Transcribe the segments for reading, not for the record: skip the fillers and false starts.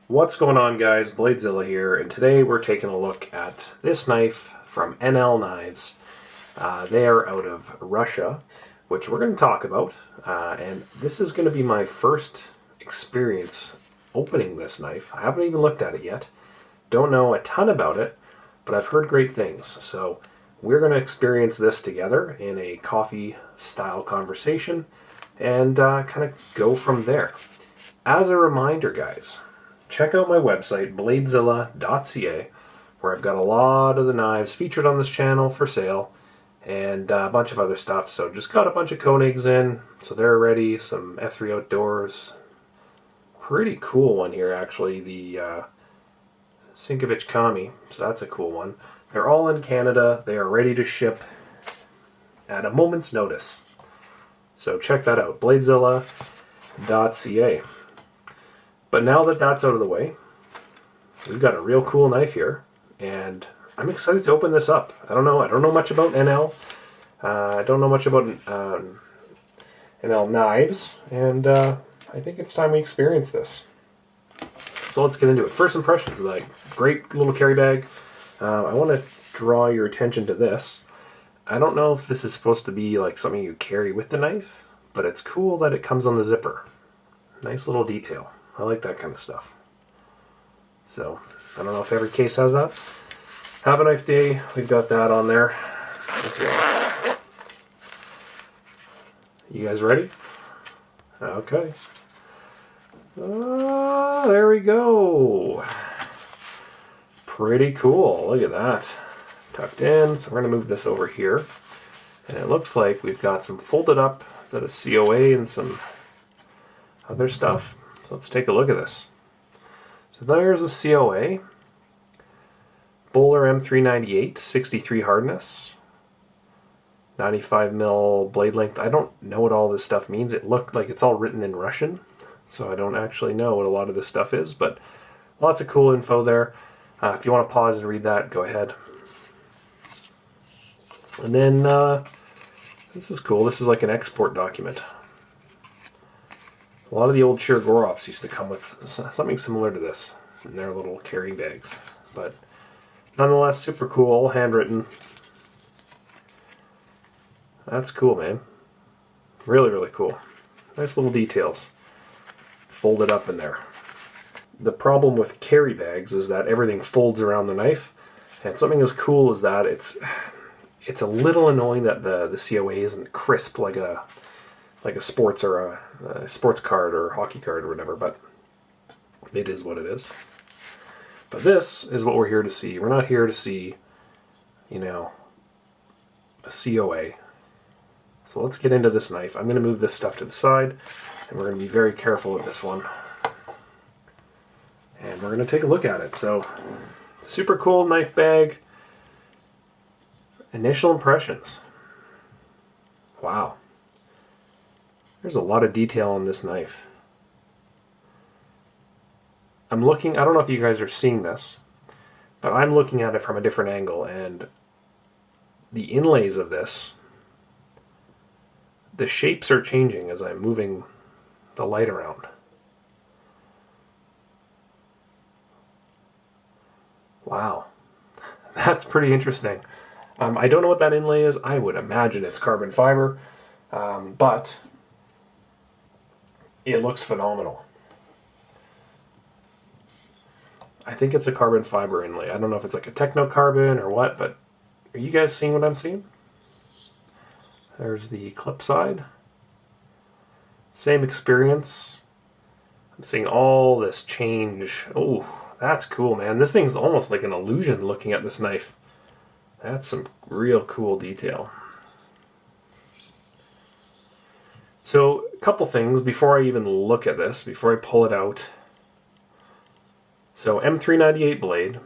What's going on, guys? BladeZilla here, and today we're taking a look at this knife from NL Knives. They are out of Russia, which we're going to talk about, and this is going to be my first experience opening this knife. I haven't even looked at it yet. Don't know a ton about it, but I've heard great things. So we're going to experience this together in a coffee-style conversation and kind of go from there. As a reminder, guys, check out my website, BladeZilla.ca, where I've got a lot of the knives featured on this channel for sale, and a bunch of other stuff. So just got a bunch of Koenigs in, so they're ready. Some F3 Outdoors. Pretty cool one here, actually, the Sinkovich Kami, so that's a cool one. They're all in Canada. They are ready to ship at a moment's notice. So check that out, BladeZilla.ca. But now that that's out of the way, we've got a real cool knife here, and I'm excited to open this up. I don't know much about NL. I don't know much about NL knives, and I think it's time we experience this. So let's get into it. First impressions, like, great little carry bag. I want to draw your attention to this. I don't know if this is supposed to be like something you carry with the knife, but it's cool that it comes on the zipper. Nice little detail. I like that kind of stuff. So, I don't know if every case has that. Have a Knife Day, we've got that on there as well. You guys ready? Okay. There we go. Pretty cool. Look at that. Tucked in. So we're going to move this over here. And it looks like we've got some folded up. Is that a COA and some other stuff? So let's take a look at this. So there's a COA. Bowler M398, 63 hardness. 95 mil blade length. I don't know what all this stuff means. It looked like it's all written in Russian, so I don't actually know what a lot of this stuff is, but lots of cool info there. If you want to pause and read that, go ahead. And then, this is cool. This is like an export document. A lot of the old Chergorovs used to come with something similar to this in their little carry bags, but nonetheless, super cool, handwritten. That's cool, man. Really, really cool. Nice little details. Folded up in there. The problem with carry bags is that everything folds around the knife, and something as cool as that, it's a little annoying that the COA isn't crisp like a sports or a sports card or hockey card or whatever, but it is what it is. But this is what we're here to see. We're not here to see, you know, a COA. So let's get into this knife. I'm going to move this stuff to the side, and we're going to be very careful with this one. And we're going to take a look at it. So, super cool knife bag. Initial impressions. Wow. There's a lot of detail on this knife. I'm looking, I don't know if you guys are seeing this, but I'm looking at it from a different angle, and the inlays of this, the shapes are changing as I'm moving the light around. Wow. That's pretty interesting. I don't know what that inlay is. I would imagine it's carbon fiber, but it looks phenomenal. I think it's a carbon fiber inlay. I don't know if it's like a techno carbon or what, but are you guys seeing what I'm seeing? There's the clip side. Same experience. I'm seeing all this change. Oh, that's cool, man. This thing's almost like an illusion looking at this knife. That's some real cool detail. So, a couple things before I even look at this, before I pull it out. So, M398 blade.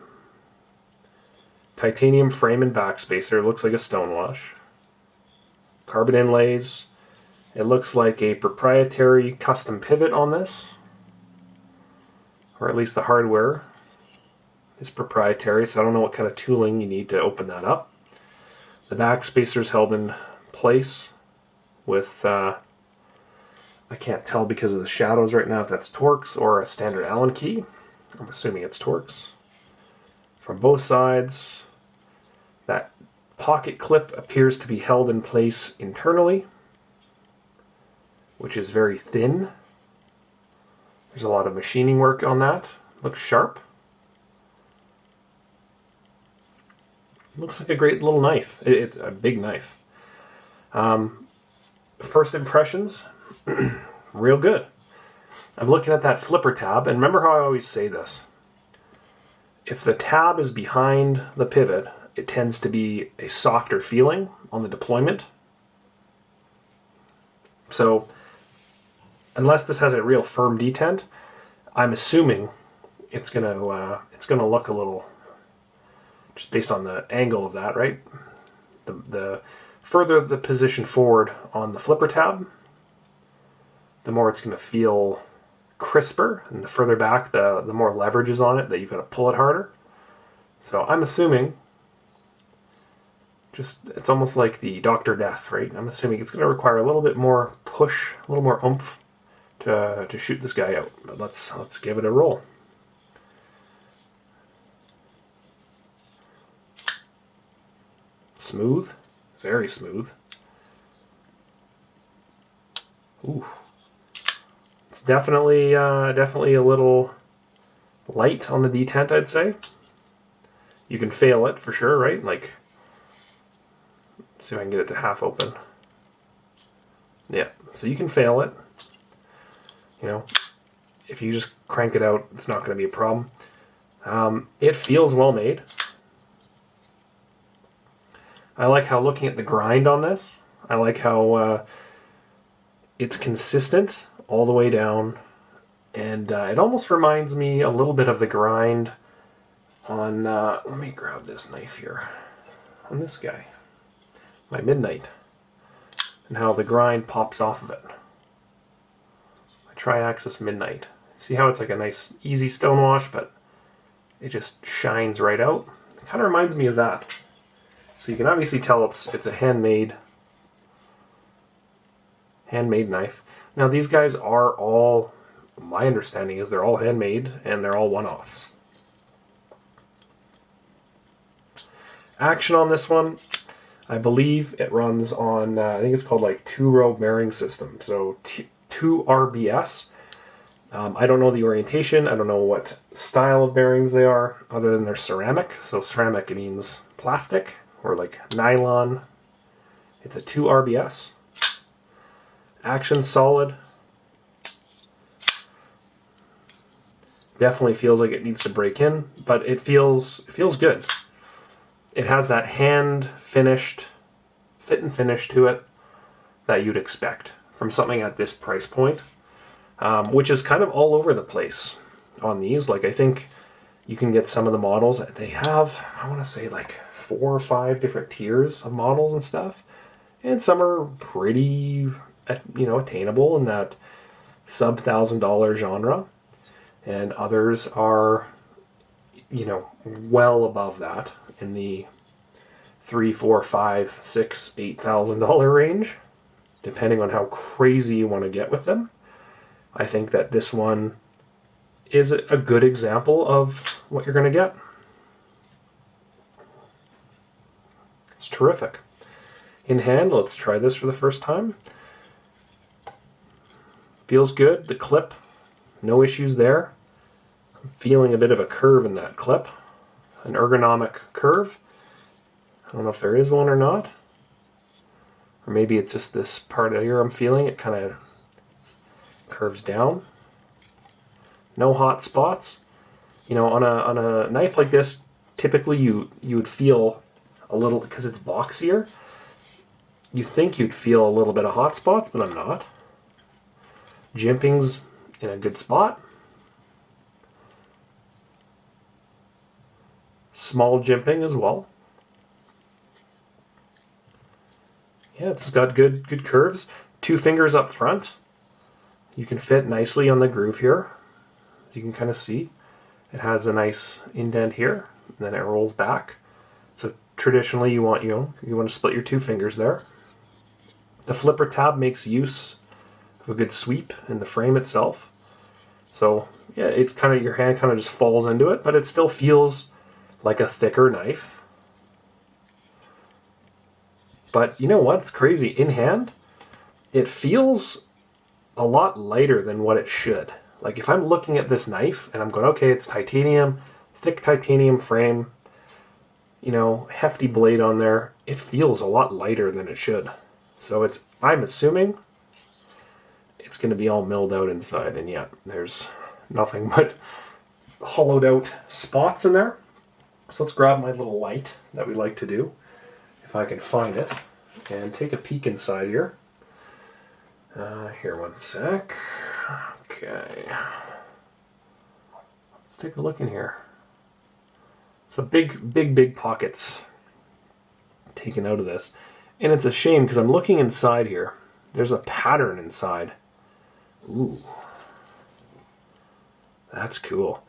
Titanium frame and backspacer. Looks like a stonewash. Carbon inlays. It looks like a proprietary custom pivot on this. Or at least the hardware is proprietary, so I don't know what kind of tooling you need to open that up. The backspacer is held in place with I can't tell because of the shadows right now if that's Torx or a standard Allen key. I'm assuming it's Torx. From both sides, that pocket clip appears to be held in place internally, which is very thin. There's a lot of machining work on that. Looks sharp. Looks like a great little knife. It's a big knife. First impressions, real good. I'm looking at that flipper tab, and remember how I always say this. If the tab is behind the pivot, it tends to be a softer feeling on the deployment. So, unless this has a real firm detent, I'm assuming it's gonna look a little, just based on the angle of that, right? The further the position forward on the flipper tab, the more it's going to feel crisper, and the further back, the more leverage is on it, that you've got to pull it harder. So I'm assuming, it's almost like the Dr. Death, right? I'm assuming it's going to require a little bit more push, a little more oomph to shoot this guy out. But let's give it a roll. Smooth, very smooth. Ooh, it's definitely a little light on the detent, I'd say. You can fail it for sure, right? Like, let's see if I can get it to half open. Yeah, so you can fail it. You know, if you just crank it out, it's not going to be a problem. It feels well made. I like how, looking at the grind on this, I like how it's consistent all the way down, and it almost reminds me a little bit of the grind on, let me grab this knife here, on this guy, my Midnight, and how the grind pops off of it. My Triaxis Midnight. See how it's like a nice, easy stonewash, but it just shines right out? It kind of reminds me of that. So you can obviously tell it's a handmade knife. Now these guys are all, my understanding is they're all handmade and they're all one-offs. Action on this one, I believe it runs on, I think it's called like 2-row bearing system. So 2 RBS. I don't know the orientation. I don't know what style of bearings they are, other than they're ceramic. So ceramic means plastic, or like nylon. It's a 2 RBS. Action solid. Definitely feels like it needs to break in, but it feels good. It has that hand finished, fit and finish to it that you'd expect from something at this price point, which is kind of all over the place on these. Like, I think you can get some of the models that they have, I want to say like 4 or 5 different tiers of models and stuff, and some are pretty, attainable in that sub $1,000 genre, and others are, well above that in the $3,000, $4,000, $5,000, $6,000, $8,000 range, depending on how crazy you want to get with them. I think that this one is a good example of what you're going to get. It's terrific. In hand, let's try this for the first time. Feels good. The clip, no issues there. I'm feeling a bit of a curve in that clip, an ergonomic curve. I don't know if there is one or not. Or maybe it's just this part here I'm feeling. It kind of curves down. No hot spots. On a knife like this, typically you would feel a little, because it's boxier, you think you'd feel a little bit of hot spots, but I'm not. Jimping's in a good spot. Small jimping as well. Yeah, it's got good curves. 2 fingers up front. You can fit nicely on the groove here. As you can kind of see, it has a nice indent here, and then it rolls back. So traditionally you want to split your 2 fingers there. The flipper tab makes use of a good sweep in the frame itself. So yeah, it kind of, your hand kind of just falls into it, but it still feels like a thicker knife. But you know what's crazy? In hand, it feels a lot lighter than what it should. Like if I'm looking at this knife and I'm going, okay, it's titanium, thick titanium frame, you know, hefty blade on there, it feels a lot lighter than it should. So I'm assuming it's going to be all milled out inside, and yeah, there's nothing but hollowed out spots in there. So let's grab my little light that we like to do, if I can find it, and take a peek inside here. Here, one sec. Okay. Let's take a look in here. So big pockets taken out of this. And it's a shame because I'm looking inside here. There's a pattern inside. Ooh. That's cool.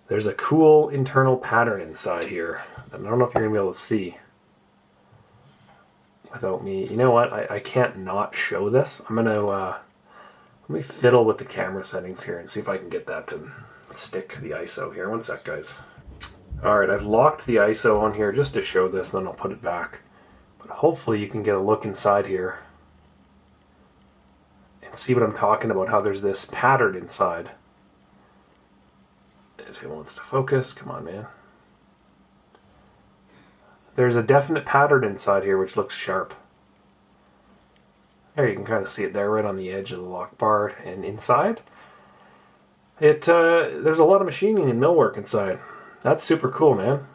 There's a cool internal pattern inside here. I don't know if you're going to be able to see without me. You know what? I can't not show this. I'm going to let me fiddle with the camera settings here and see if I can get that to stick the ISO here. One sec, guys. Alright, I've locked the ISO on here just to show this, then I'll put it back. But hopefully you can get a look inside here and see what I'm talking about, how there's this pattern inside. It wants to focus. Come on, man. There's a definite pattern inside here which looks sharp. There, you can kind of see it there right on the edge of the lock bar, and inside there's a lot of machining and millwork inside. That's super cool, man.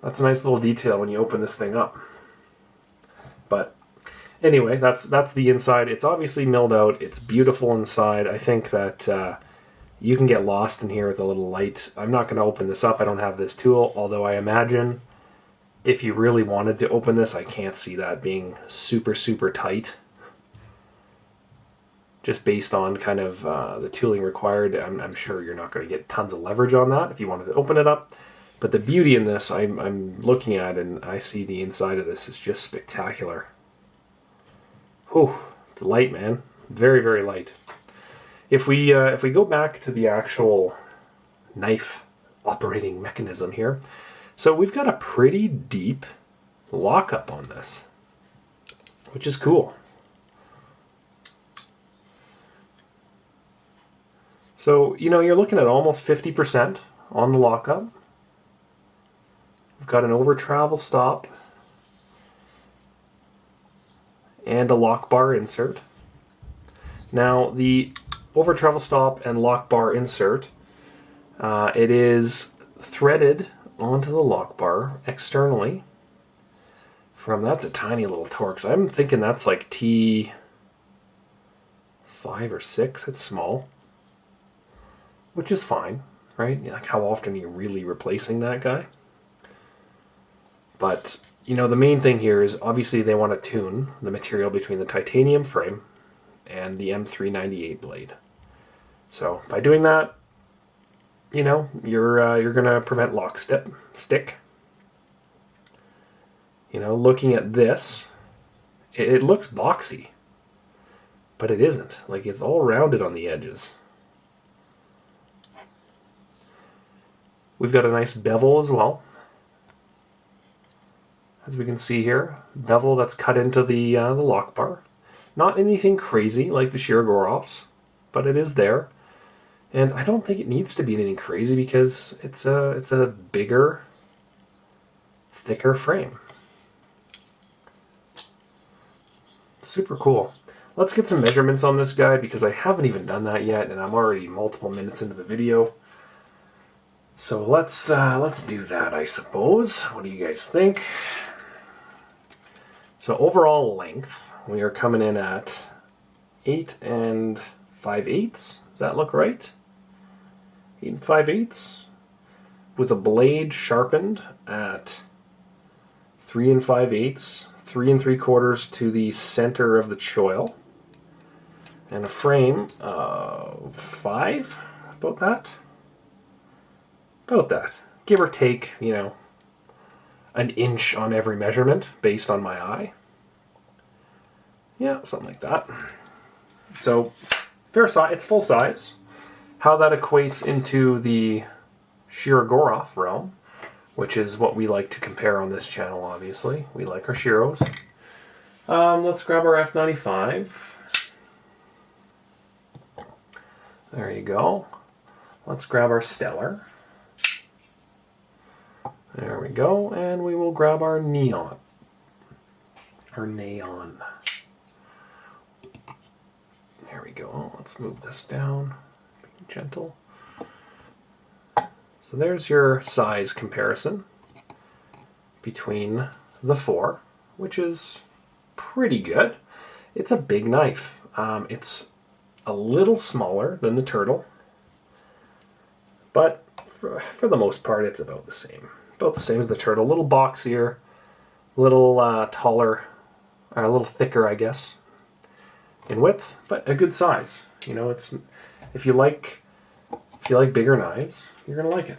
That's a nice little detail when you open this thing up. But anyway, that's the inside. It's obviously milled out. It's beautiful inside. I think that you can get lost in here with a little light. I'm not going to open this up. I don't have this tool, although I imagine if you really wanted to open this, I can't see that being super, super tight. Just based on kind of the tooling required, I'm sure you're not going to get tons of leverage on that if you wanted to open it up. But the beauty in this, I'm looking at, and I see the inside of this is just spectacular. Whew, it's light, man. Very, very light. If we go back to the actual knife operating mechanism here, so we've got a pretty deep lockup on this, which is cool. So, you know, you're looking at almost 50% on the lockup. We've got an over travel stop and a lock bar insert. Now, the over travel stop and lock bar insert, it is threaded onto the lock bar externally. That's a tiny little torque. So I'm thinking that's like T5 or 6. It's small, which is fine, right? Like, how often are you really replacing that guy? But, you know, the main thing here is obviously they want to tune the material between the titanium frame and the M398 blade. So by doing that, you know, you're going to prevent stick. You know, looking at this, it looks boxy, but it isn't. Like, it's all rounded on the edges. We've got a nice bevel as well. As we can see here, bevel that's cut into the lock bar. Not anything crazy like the Shirogorofs, but it is there. And I don't think it needs to be anything crazy because it's a bigger, thicker frame. Super cool. Let's get some measurements on this guy because I haven't even done that yet, and I'm already multiple minutes into the video. So let's do that, I suppose. What do you guys think? So overall length, we are coming in at 8 5/8. Does that look right? 8 5/8, with a blade sharpened at 3 5/8, 3 3/4 to the center of the choil, and a frame of 5, about that, give or take, you know, an inch on every measurement based on my eye. Yeah, something like that. So fair size. It's full size. How that equates into the Shirogorov realm, which is what we like to compare on this channel, obviously. We like our Shiros. Let's grab our F95. There you go. Let's grab our Stellar. There we go. And we will grab our Neon. Our Neon. There we go. Let's move this down. Be gentle. So there's your size comparison between the four, which is pretty good. It's a big knife. It's a little smaller than the Turtle, but for the most part it's about the same. About the same as the Turtle. A little boxier, a little taller, or a little thicker, I guess, in width, but a good size. You know, it's if you like bigger knives, you're gonna like it.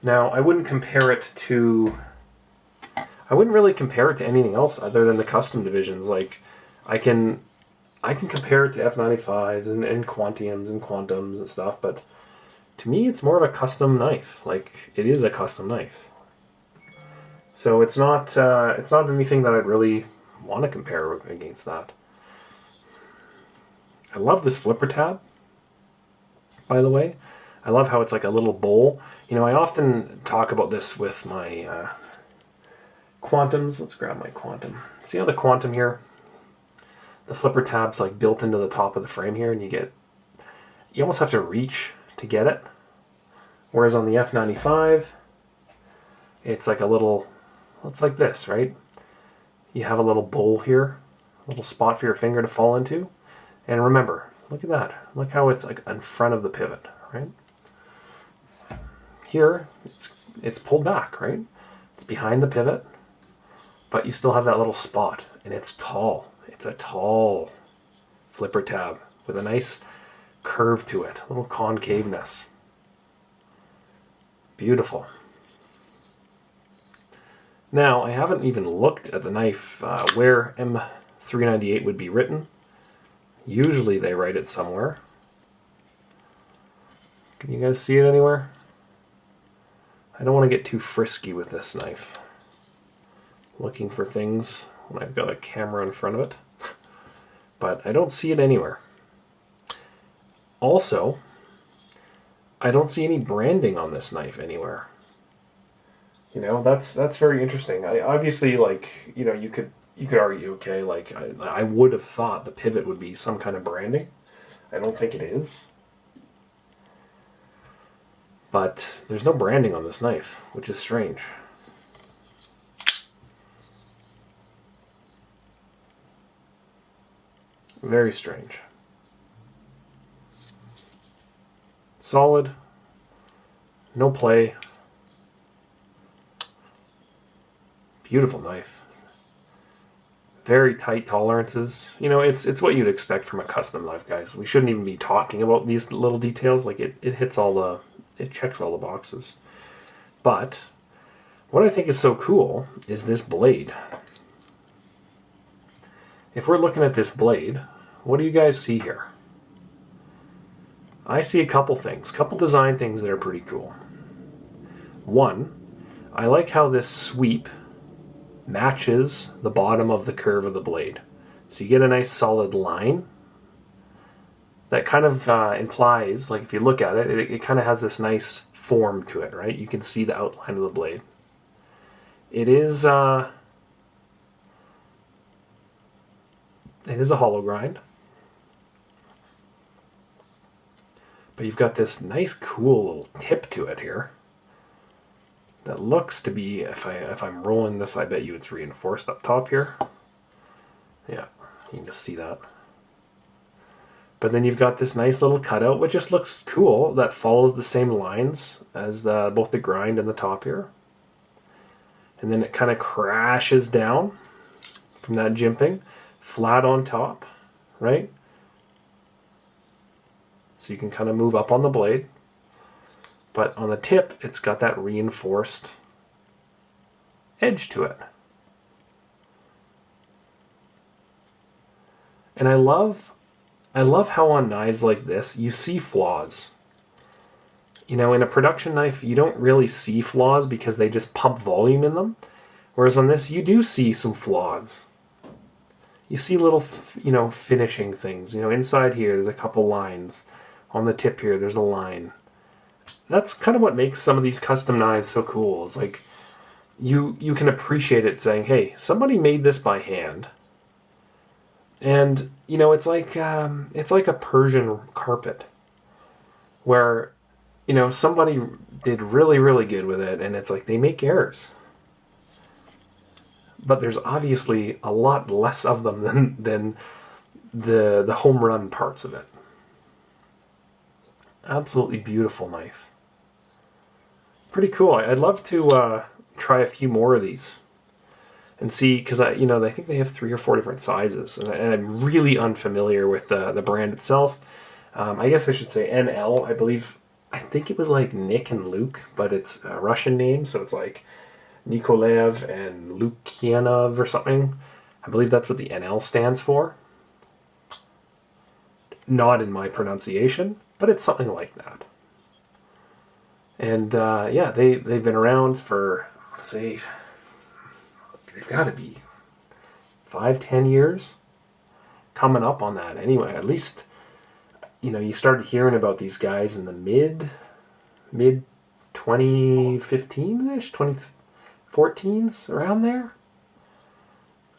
Now, I wouldn't really compare it to anything else other than the custom divisions. Like, I can compare it to F95s and Quantiums and Quantums and stuff, but to me, it's more of a custom knife. Like, it is a custom knife. So it's not anything that I'd really want to compare against that. I love this flipper tab, by the way. I love how it's like a little bowl. You know, I often talk about this with my Quantums. Let's grab my Quantum. See how the Quantum here, the flipper tab's like built into the top of the frame here, and you almost have to reach to get it. Whereas on the F95, it's like it's like this, right? You have a little bowl here, a little spot for your finger to fall into. And remember, look at that. Look how it's like in front of the pivot, right? Here, it's pulled back, right? It's behind the pivot, but you still have that little spot, and it's tall. It's a tall flipper tab with a nice curve to it, a little concaveness. Beautiful. Now, I haven't even looked at the knife where M398 would be written. Usually they write it somewhere. Can you guys see it anywhere? I don't want to get too frisky with this knife. Looking for things when I've got a camera in front of it. But I don't see it anywhere. Also, I don't see any branding on this knife anywhere. You know, that's very interesting. Obviously, like, you know, you could argue, okay, like, I would have thought the pivot would be some kind of branding. I don't think it is. But there's no branding on this knife, which is strange. Very strange. Solid. No play. Beautiful knife. Very tight tolerances. You know, it's what you'd expect from a custom knife, guys. We shouldn't even be talking about these little details. Like, it hits it checks all the boxes. But what I think is so cool is this blade. If we're looking at this blade, what do you guys see here? I see a couple things, couple design things that are pretty cool. One, I like how this sweep matches the bottom of the curve of the blade. So you get a nice solid line that kind of implies, like, if you look at it, it kind of has this nice form to it, right? You can see the outline of the blade. It is a hollow grind. But you've got this nice, cool little tip to it here that looks to be, if I'm rolling this, I bet you it's reinforced up top here. Yeah, you can just see that. But then you've got this nice little cutout, which just looks cool, that follows the same lines as both the grind and the top here. And then it kind of crashes down from that jimping, flat on top, right? So you can kind of move up on the blade. But on the tip, it's got that reinforced edge to it. And I love I love how on knives like this, you see flaws. You know, in a production knife, you don't really see flaws because they just pump volume in them. Whereas on this, you do see some flaws. You see little, you know, finishing things. You know, inside here, there's a couple lines. On the tip here, there's a line. That's kind of what makes some of these custom knives so cool. It's like, you can appreciate it saying, hey, somebody made this by hand. And, you know, it's like a Persian carpet. Where, you know, somebody did really, really good with it, and it's like they make errors. But there's obviously a lot less of them than the home run parts of it. Absolutely beautiful knife. Pretty cool. I'd love to try a few more of these and see, because I think they have 3 or 4 different sizes, and I'm really unfamiliar with the brand itself. I guess I should say NL. I think it was like Nick and Luke, but it's a Russian name, so it's like Nikolaev and Lukianov or something. I believe that's what the NL stands for. Not in my pronunciation, but it's something like that. And yeah, they've been around for, say, they've got to be 5-10 years. Coming up on that anyway, at least. You know, you started hearing about these guys in the mid 2015-ish, 2014s, around there.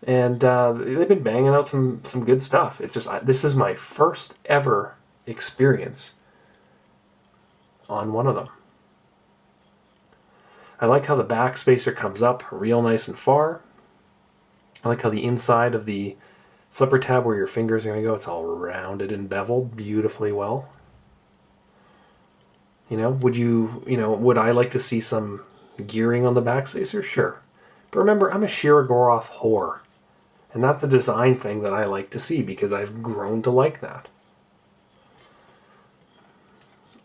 And they've been banging out some good stuff. It's just, this is my first ever experience on one of them. I like how the back spacer comes up real nice and far. I like how the inside of the flipper tab where your fingers are going to go, it's all rounded and beveled beautifully well. You know, would I like to see some gearing on the backspacer? Sure. But remember, I'm a Shirogorov whore. And that's a design thing that I like to see because I've grown to like that.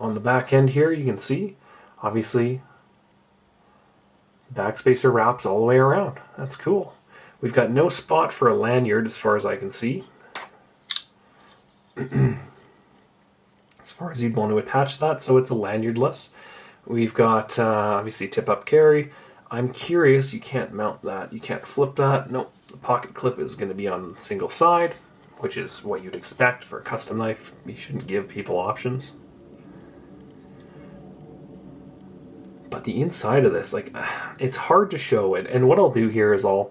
On the back end here, you can see, obviously, backspacer wraps all the way around. That's cool. We've got no spot for a lanyard as far as I can see. As far as you'd want to attach that, so it's a lanyardless. We've got, obviously, tip-up carry. I'm curious, you can't mount that. You can't flip that. Nope, the pocket clip is going to be on single side, which is what you'd expect for a custom knife. You shouldn't give people options. But the inside of this, like, it's hard to show it. And what I'll do here is I'll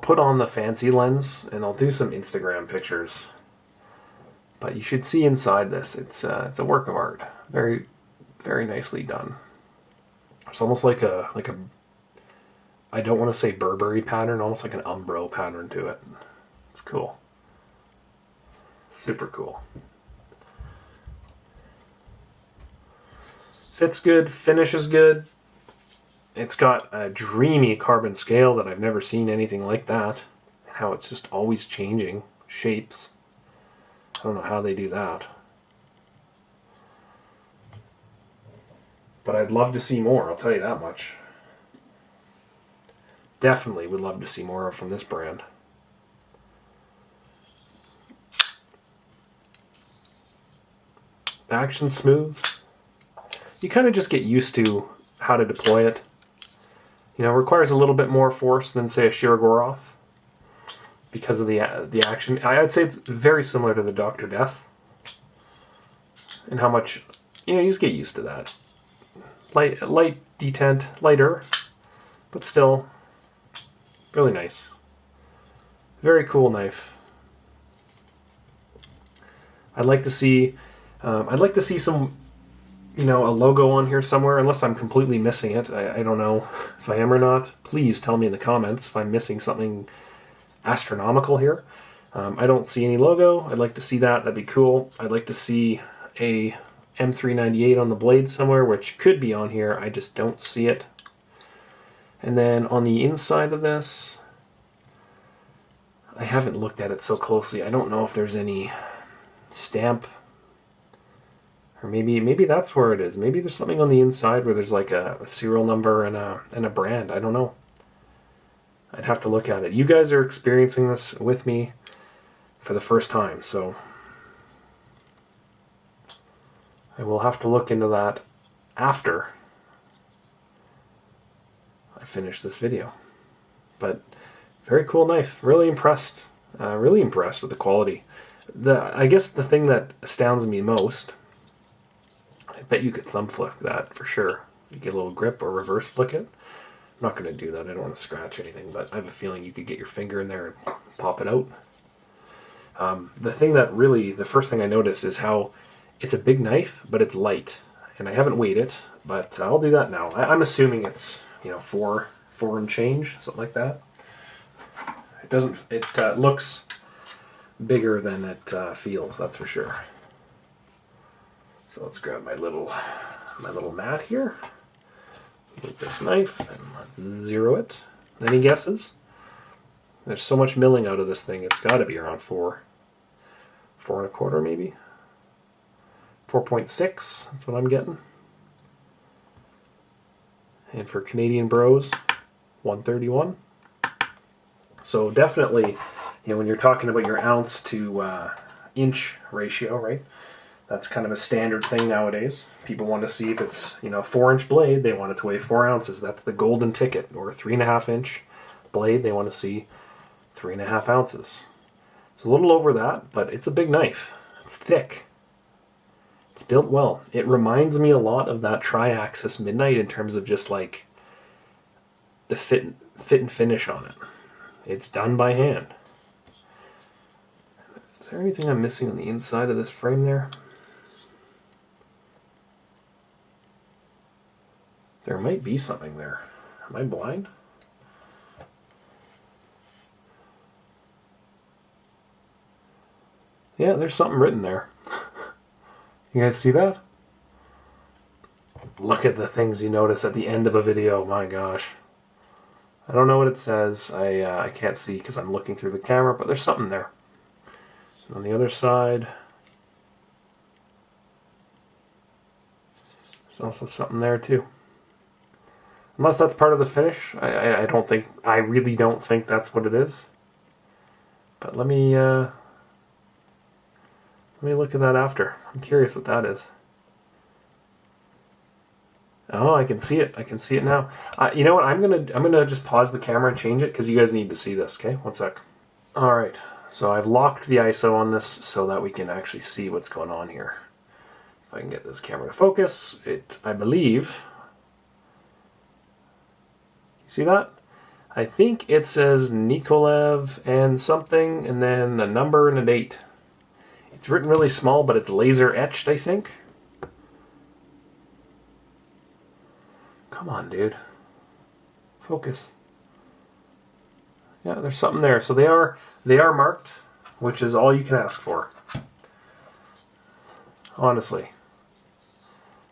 put on the fancy lens and I'll do some Instagram pictures. But you should see inside this. It's a work of art. Very, very nicely done. It's almost like a I don't want to say Burberry pattern, almost like an Umbro pattern to it. It's cool. Super cool. Fits good, finish is good. It's got a dreamy carbon scale that I've never seen anything like that. How it's just always changing shapes. I don't know how they do that. But I'd love to see more, I'll tell you that much. Definitely would love to see more from this brand. Action smooth. You kind of just get used to how to deploy it. You know, it requires a little bit more force than, say, a Shirogorov because of the action. I'd say it's very similar to the Dr. Death. And how much, you know, you just get used to that. Light detent, lighter, but still really nice. Very cool knife. I'd like to see some, you know, a logo on here somewhere, unless I'm completely missing it. I don't know if I am or not. Please tell me in the comments if I'm missing something astronomical here. I don't see any logo. I'd like to see that. That'd be cool. I'd like to see a M398 on the blade somewhere, which could be on here. I just don't see it. And then on the inside of this, I haven't looked at it so closely. I don't know if there's any stamp. Or maybe that's where it is. Maybe there's something on the inside where there's like a serial number and a brand. I don't know. I'd have to look at it. You guys are experiencing this with me. for the first time. So I will have to look into that after I finish this video. But very cool knife. Really impressed. Really impressed with the quality. I guess the thing that astounds me most, I bet you could thumb flick that for sure. You get a little grip or reverse flick it. I'm not going to do that. I don't want to scratch anything, but I have a feeling you could get your finger in there and pop it out. The thing that really, the first thing I noticed is how it's a big knife, but it's light. And I haven't weighed it, but I'll do that now. I'm assuming it's, you know, four and change, something like that. It doesn't, it looks bigger than it feels, that's for sure. So let's grab my little mat here. Move this knife and let's zero it. Any guesses? There's so much milling out of this thing, it's got to be around 4.25 maybe. 4.6, that's what I'm getting. And for Canadian bros, 131. So definitely, you know, when you're talking about your ounce to inch ratio, right? That's kind of a standard thing nowadays. People want to see if it's, you know, 4-inch blade, they want it to weigh 4 ounces. That's the golden ticket. Or a 3.5-inch blade, they want to see 3.5 ounces. It's a little over that, but it's a big knife. It's thick. It's built well. It reminds me a lot of that Tri-Axis Midnight in terms of just like the fit and finish on it. It's done by hand. Is there anything I'm missing on the inside of this frame there? There might be something there. Am I blind? Yeah, there's something written there. You guys see that? Look at the things you notice at the end of a video. My gosh. I don't know what it says. I can't see because I'm looking through the camera, but there's something there. And on the other side, there's also something there too. Unless that's part of the finish. I really don't think that's what it is. But let me look at that after. I'm curious what that is. Oh, I can see it. I can see it now. You know what? I'm gonna just pause the camera and change it because you guys need to see this. Okay, one sec. All right. So I've locked the ISO on this so that we can actually see what's going on here. If I can get this camera to focus, I believe. You see that? I think it says Nikolev and something, and then a number and a date. It's written really small, but it's laser etched, I think. Come on, dude. Focus. Yeah, there's something there. So they are marked, which is all you can ask for. Honestly.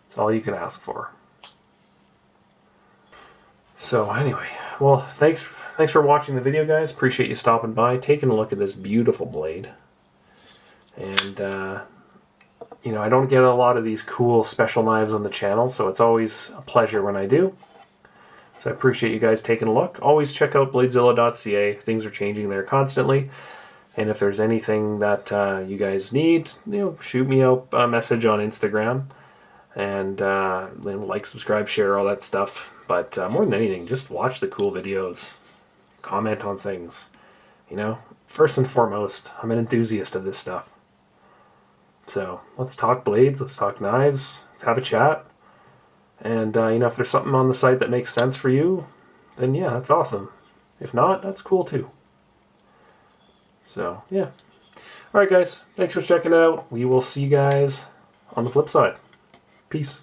It's all you can ask for. So anyway, well, thanks for watching the video, guys. Appreciate you stopping by, taking a look at this beautiful blade. And you know, I don't get a lot of these cool special knives on the channel, so it's always a pleasure when I do. So I appreciate you guys taking a look. Always check out BladeZilla.ca. Things are changing there constantly. And if there's anything that you guys need, you know, shoot me a message on Instagram. And like, subscribe, share, all that stuff. But more than anything, just watch the cool videos. Comment on things. You know, first and foremost, I'm an enthusiast of this stuff. So let's talk blades, let's talk knives, let's have a chat. And you know, if there's something on the site that makes sense for you, then yeah, that's awesome. If not, that's cool too. So yeah. Alright guys, thanks for checking it out. We will see you guys on the flip side. Peace.